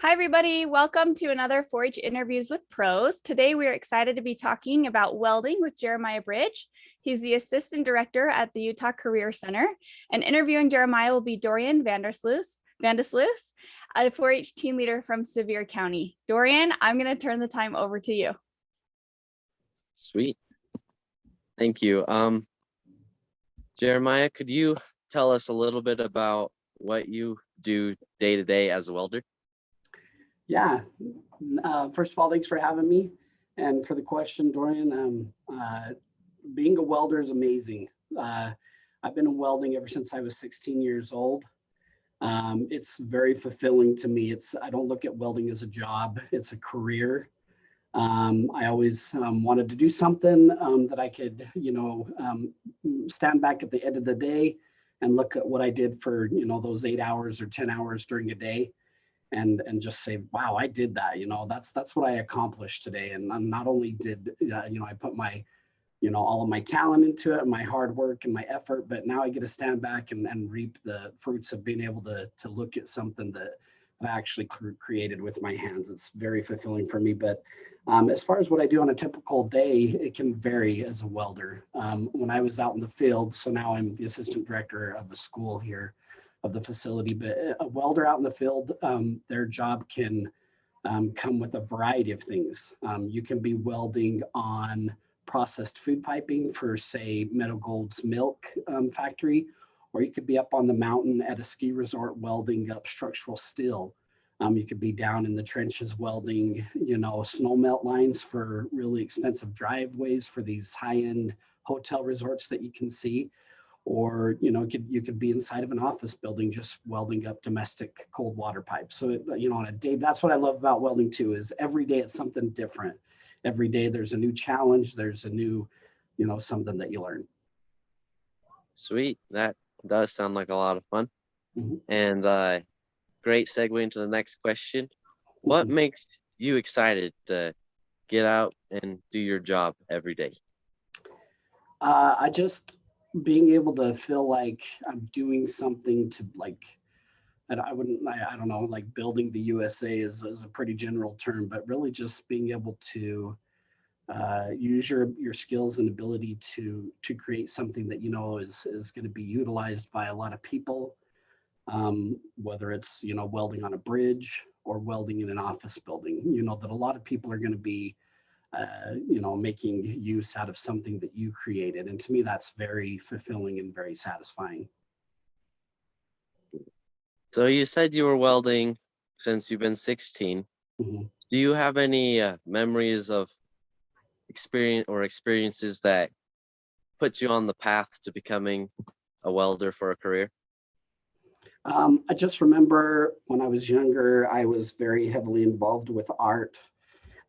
Hi, everybody. Welcome to another 4-H Interviews with Pros. Today, we are excited to be talking about welding with Jeremiah Bridge. He's the Assistant Director at the Utah Career Center. And interviewing Jeremiah will be Dorian Vandersloos, a 4-H team leader from Sevier County. Dorian, I'm going to turn the time over to you. Sweet. Thank you. Jeremiah, could you tell us a little bit about what you do day to day as a welder? Yeah. First of all, thanks for having me. And for the question, Dorian, being a welder is amazing. I've been in welding ever since I was 16 years old. It's very fulfilling to me. I don't look at welding as a job, it's a career. I always wanted to do something that I could, stand back at the end of the day and look at what I did for, those 8 hours or 10 hours during a day. And just say, wow, I did that. That's what I accomplished today. And not only did, I put my, all of my talent into it and my hard work and my effort, but now I get to stand back and reap the fruits of being able to look at something that I actually created with my hands. It's very fulfilling for me. But as far as what I do on a typical day, it can vary as a welder. When I was out in the field, so now I'm the assistant director of the school here, of the facility, but a welder out in the field, their job can come with a variety of things. You can be welding on processed food piping for, say, Meadow Gold's milk factory, or you could be up on the mountain at a ski resort welding up structural steel. You could be down in the trenches welding, snow melt lines for really expensive driveways for these high-end hotel resorts that you can see. Or, you could be inside of an office building just welding up domestic cold water pipes. So, on a day, that's what I love about welding too, is every day it's something different. Every day there's a new challenge, there's a new, something that you learn. Sweet. That does sound like a lot of fun. Mm-hmm. And great segue into the next question. What makes you excited to get out and do your job every day? Being able to feel like I'm doing something to I don't know, like building the USA is a pretty general term, but really just being able to use your skills and ability to create something that, is going to be utilized by a lot of people, whether it's, welding on a bridge or welding in an office building, that a lot of people are going to be making use out of something that you created. And to me, that's very fulfilling and very satisfying. So you said you were welding since you've been 16. Mm-hmm. Do you have any memories of experiences that put you on the path to becoming a welder for a career? I just remember when I was younger, I was very heavily involved with art.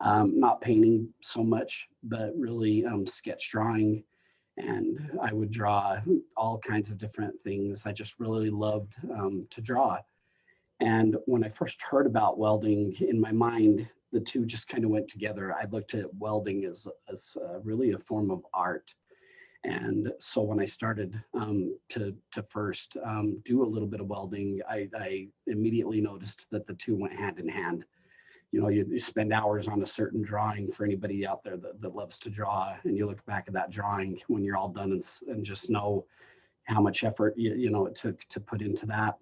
Not painting so much, but really sketch drawing. And I would draw all kinds of different things. I just really loved to draw. And when I first heard about welding, in my mind, the two just kind of went together. I looked at welding as really a form of art. And so when I started to first do a little bit of welding, I immediately noticed that the two went hand in hand. You spend hours on a certain drawing. For anybody out there that loves to draw, and you look back at that drawing when you're all done and just know how much effort it took to put into that.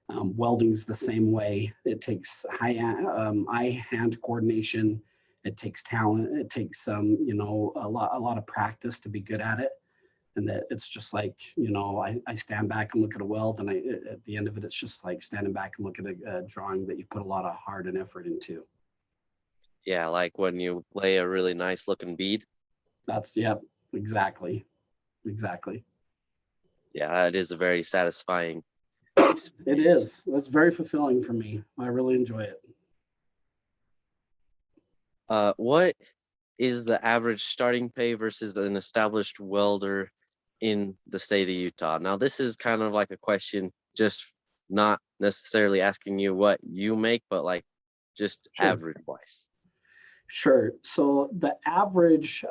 Welding's the same way. It takes eye-hand coordination. It takes talent. It takes a lot of practice to be good at it. And that it's just like, I stand back and look at a weld, and at the end of it, it's just like standing back and look at a drawing that you put a lot of heart and effort into. Yeah, like when you lay a really nice looking bead. Yep, exactly. Yeah, it is a very satisfying experience. It is. It's very fulfilling for me. I really enjoy it. What is the average starting pay versus an established welder in the state of Utah? Now, this is kind of like a question, just not necessarily asking you what you make, but like just Sure. Average wise. Sure. So the average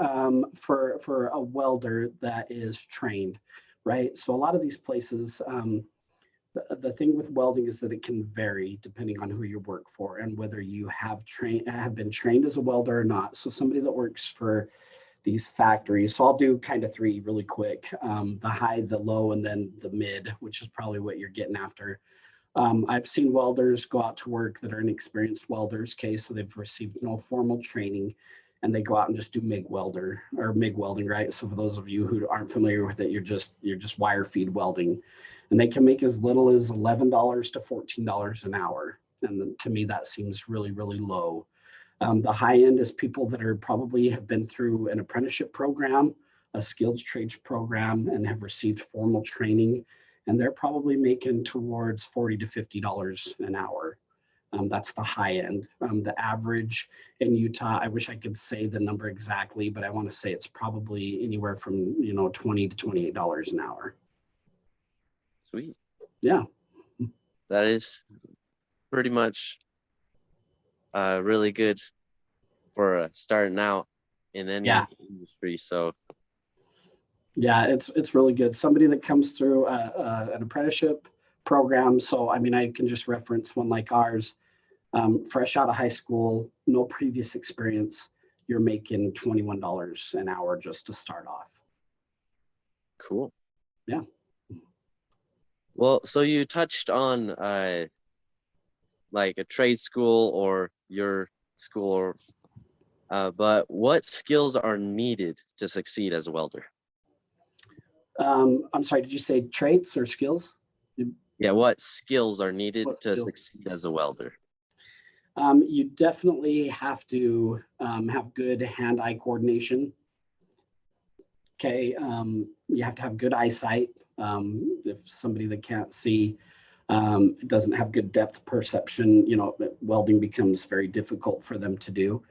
for a welder that is trained, right? So a lot of these places, The thing with welding is that it can vary depending on who you work for and whether you have been trained as a welder or not. So somebody that works for these factories, so I'll do kind of three really quick, the high, the low, and then the mid, which is probably what you're getting after. I've seen welders go out to work that are inexperienced welders, okay, so they've received no formal training, and they go out and just do MIG welding, right? So for those of you who aren't familiar with it, you're just wire feed welding, and they can make as little as $11 to $14 an hour. And to me, that seems really, really low. The high end is people that are probably have been through an apprenticeship program, a skilled trades program, and have received formal training, and they're probably making towards $40 to $50 an hour. That's the high end. The average in Utah, I wish I could say the number exactly, but I want to say it's probably anywhere from $20 to $28 an hour. Sweet. Yeah. That is pretty much really good for starting out in any industry. So yeah, it's really good. Somebody that comes through an apprenticeship program. So I mean, I can just reference one like ours. Fresh out of high school, no previous experience, you're making $21 an hour just to start off. cool. Yeah. Well, so you touched on like a trade school or your school, or but what skills are needed to succeed as a welder? I'm sorry, did you say traits or skills? Yeah, what skills are needed to skills? succeed as a welder? You definitely have to have good hand-eye coordination. Okay, you have to have good eyesight. If somebody that can't see doesn't have good depth perception, welding becomes very difficult for them to do.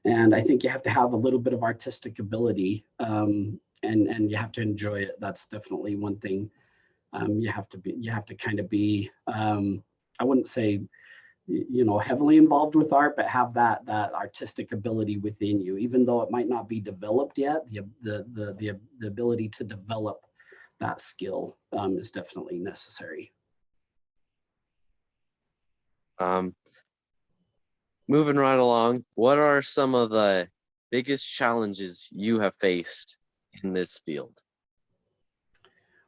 And I think you have to have a little bit of artistic ability, and you have to enjoy it. That's definitely one thing. You have to kind of be, I wouldn't say, heavily involved with art, but have that artistic ability within you, even though it might not be developed yet. The ability to develop that skill is definitely necessary. Moving right along, what are some of the biggest challenges you have faced in this field?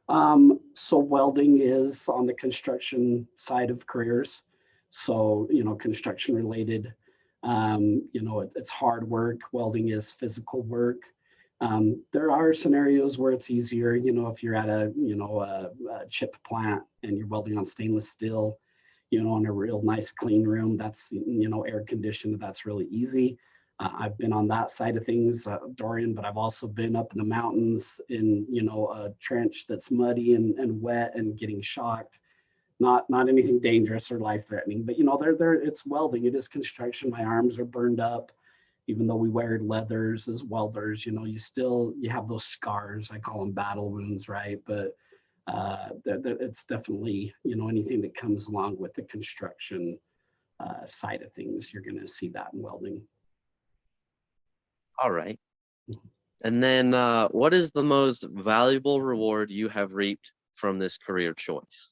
So welding is on the construction side of careers. So, construction related, it's hard work. Welding is physical work. There are scenarios where it's easier, if you're at a chip plant and you're welding on stainless steel, in a real nice clean room, that's, air conditioned, that's really easy. I've been on that side of things, Dorian, but I've also been up in the mountains in, a trench that's muddy and wet and getting shocked. Not anything dangerous or life-threatening, but it's welding. It is construction. My arms are burned up, even though we wear leathers as welders. You have those scars. I call them battle wounds, right? But it's definitely anything that comes along with the construction side of things. You're going to see that in welding. All right. And then what is the most valuable reward you have reaped from this career choice?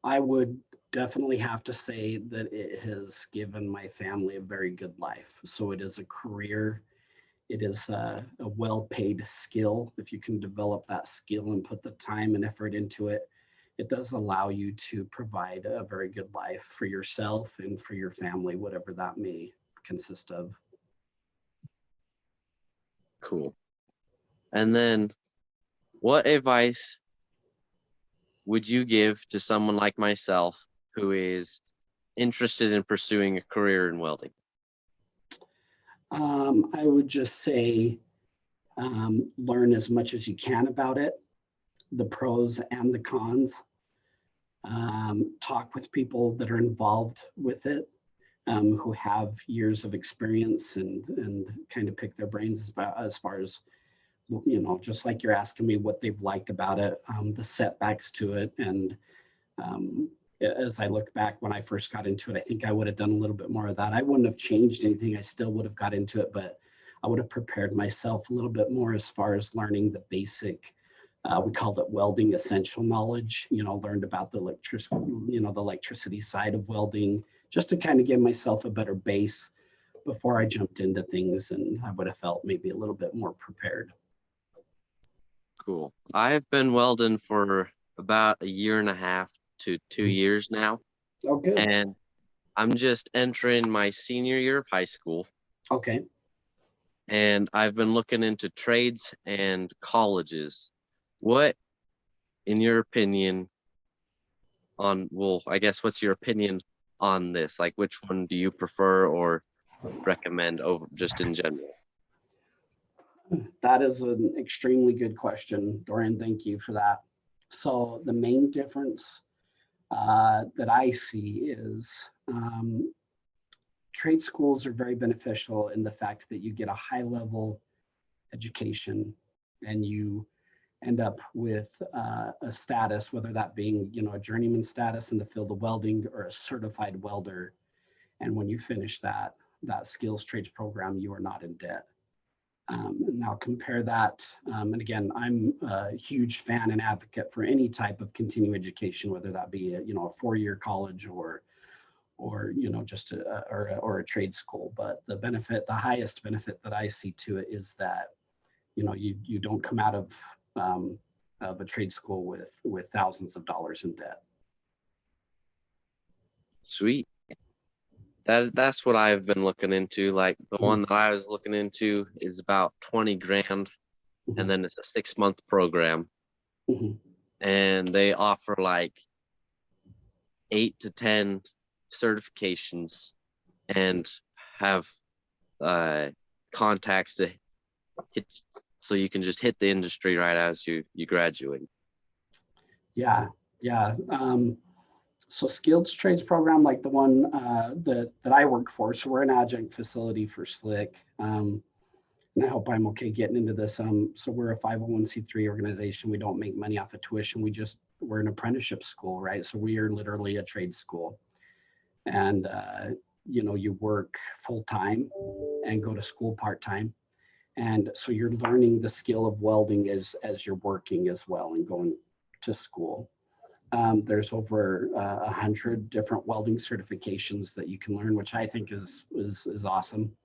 I would definitely have to say that it has given my family a very good life. So it is a career. It is a well-paid skill. If you can develop that skill and put the time and effort into it, it does allow you to provide a very good life for yourself and for your family, whatever that may consist of. Cool. And then what advice would you give to someone like myself who is interested in pursuing a career in welding? I would just say learn as much as you can about it, the pros and the cons. Talk with people that are involved with it, who have years of experience, and kind of pick their brains as far as, just like you're asking me what they've liked about it, the setbacks to it. And as I look back when I first got into it, I think I would have done a little bit more of that. I wouldn't have changed anything. I still would have got into it, but I would have prepared myself a little bit more as far as learning the basic We called it welding essential knowledge, learned about the electricity side of welding, just to kind of give myself a better base before I jumped into things, and I would have felt maybe a little bit more prepared. Cool. I've been welding for about a year and a half to 2 years now, Oh, good. and I'm just entering my senior year of high school, Okay. and I've been looking into trades and colleges. What, in your opinion, I guess what's your opinion on this? Like, which one do you prefer or recommend over just in general? That is an extremely good question, Dorian. Thank you for that. So the main difference that I see is trade schools are very beneficial in the fact that you get a high level education and you end up with a status, whether that being, a journeyman status in the field of welding or a certified welder. And when you finish that skills trades program, you are not in debt. And now compare that, and again, I'm a huge fan and advocate for any type of continuing education, whether that be a 4-year college or just a trade school. But the highest benefit that I see to it is that you don't come out of a trade school with thousands of dollars in debt. Sweet. That's what I've been looking into. Like the one that I was looking into is about 20 grand, and then it's a 6-month program, and they offer like 8 to 10 certifications and have contacts to hit, so you can just hit the industry right as you graduate. Yeah. So skilled trades program, like the one that I work for. So we're an adjunct facility for SLIC. And I hope I'm okay getting into this. So we're a 501c3 organization. We don't make money off of tuition. We're an apprenticeship school, right? So we are literally a trade school. And, you work full time and go to school part time. And so you're learning the skill of welding as you're working as well and going to school. There's over 100 different welding certifications that you can learn, which I think is awesome.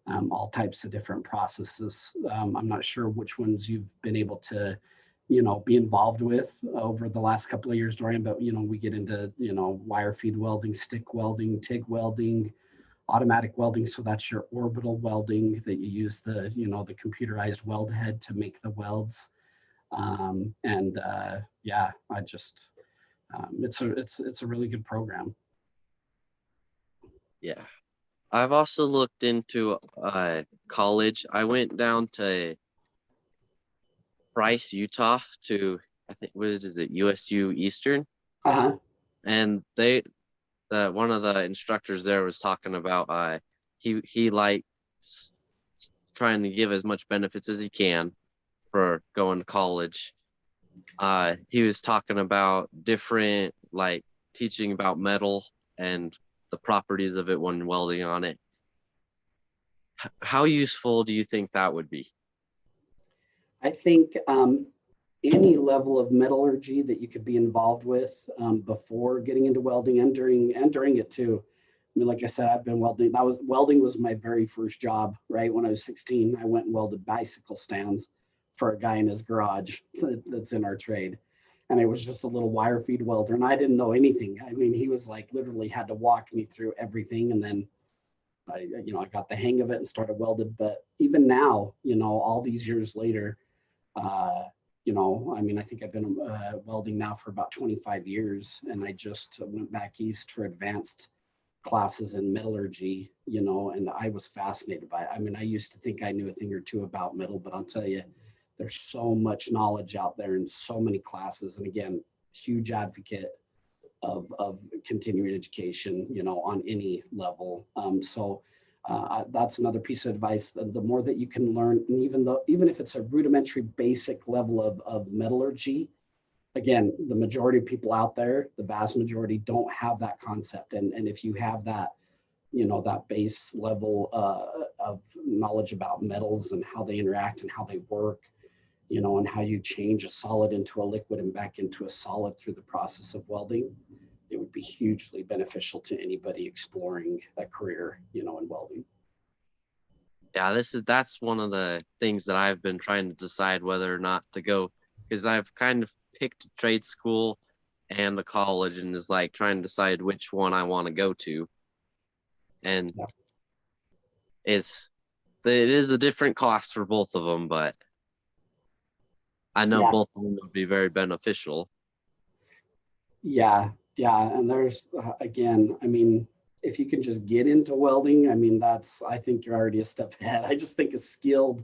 All types of different processes. I'm not sure which ones you've been able to, be involved with over the last couple of years, Dorian, but, we get into, wire feed welding, stick welding, TIG welding, automatic welding. So that's your orbital welding that you use the computerized weld head to make the welds. It's a really good program. Yeah. I've also looked into college. I went down to Bryce, Utah to, I think, USU Eastern. And one of the instructors there was talking about he likes trying to give as much benefits as he can for going to college. He was talking about different, like teaching about metal and the properties of it when welding on it. How useful do you think that would be? I think any level of metallurgy that you could be involved with before getting into welding and during it too. I mean, like I said, I've been welding. Welding was my very first job, right? When I was 16, I went and welded bicycle stands for a guy in his garage that's in our trade. And it was just a little wire feed welder, and I didn't know anything. I mean, he was like literally had to walk me through everything, and then I got the hang of it and started welded. But even now, all these years later, I think I've been welding now for about 25 years, and I just went back east for advanced classes in metallurgy, and I was fascinated by it. I mean, I used to think I knew a thing or two about metal, but I'll tell you, there's so much knowledge out there and so many classes. And again, huge advocate of continuing education, on any level. That's another piece of advice. The more that you can learn, and even if it's a rudimentary basic level of metallurgy, again, the majority of people out there, the vast majority, don't have that concept. And if you have that, that base level of knowledge about metals and how they interact and how they work, you know, and how you change a solid into a liquid and back into a solid through the process of welding, it would be hugely beneficial to anybody exploring a career, you know, in welding. Yeah, that's one of the things that I've been trying to decide whether or not to go, because I've kind of picked a trade school and a college and is like trying to decide which one I want to go to. And Yeah. it is a different cost for both of them, but I know Yeah. both of them would be very beneficial. Yeah. Yeah. And there's, again, I mean, if you can just get into welding, I mean, I think you're already a step ahead. I just think a skilled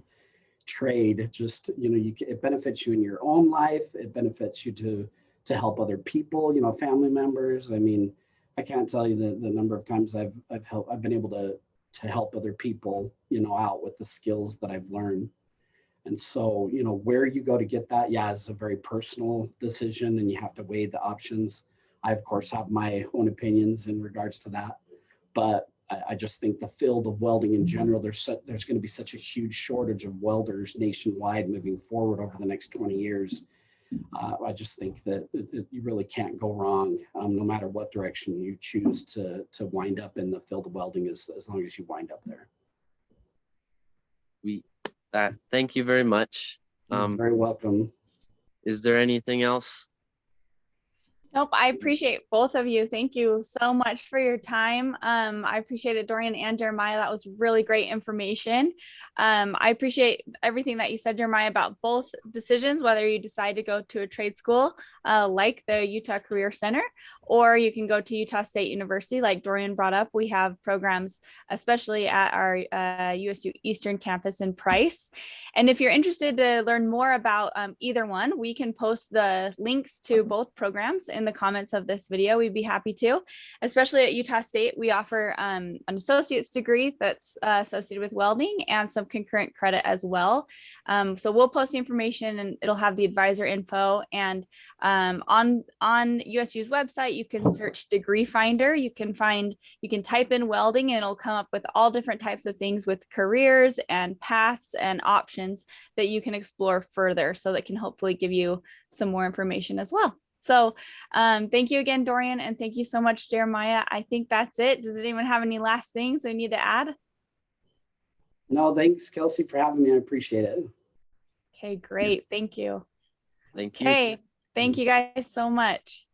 trade, just, you know, it benefits you in your own life. It benefits you to help other people, you know, family members. I mean, I can't tell you the number of times I've been able to help other people, you know, out with the skills that I've learned. And so, you know, where you go to get that, yeah, is a very personal decision and you have to weigh the options. I, of course, have my own opinions in regards to that. But I just think the field of welding in general, there's going to be such a huge shortage of welders nationwide moving forward over the next 20 years. I just think that you really can't go wrong, no matter what direction you choose to wind up in the field of welding, as long as you wind up there. Thank you very much. You're very welcome. Is there anything else? Nope, I appreciate both of you. Thank you so much for your time. I appreciate it, Dorian and Jeremiah. That was really great information. I appreciate everything that you said, Jeremiah, about both decisions, whether you decide to go to a trade school like the Utah Career Center, or you can go to Utah State University, like Dorian brought up. We have programs, especially at our USU Eastern campus in Price. And if you're interested to learn more about either one, we can post the links to both programs in the comments of this video. We'd be happy to. Especially at Utah State, we offer an associate's degree that's associated with welding and some concurrent credit as well. So we'll post the information and it'll have the advisor info. And on USU's website, you can search degree finder. You can type in welding and it'll come up with all different types of things with careers and paths and options that you can explore further. So that can hopefully give you some more information as well. So thank you again, Dorian, and thank you so much, Jeremiah. I think that's it. Does anyone have any last things they need to add? No, thanks, Kelsey, for having me. I appreciate it. Okay, great. Thank you. Thank you. Okay, thank you guys so much.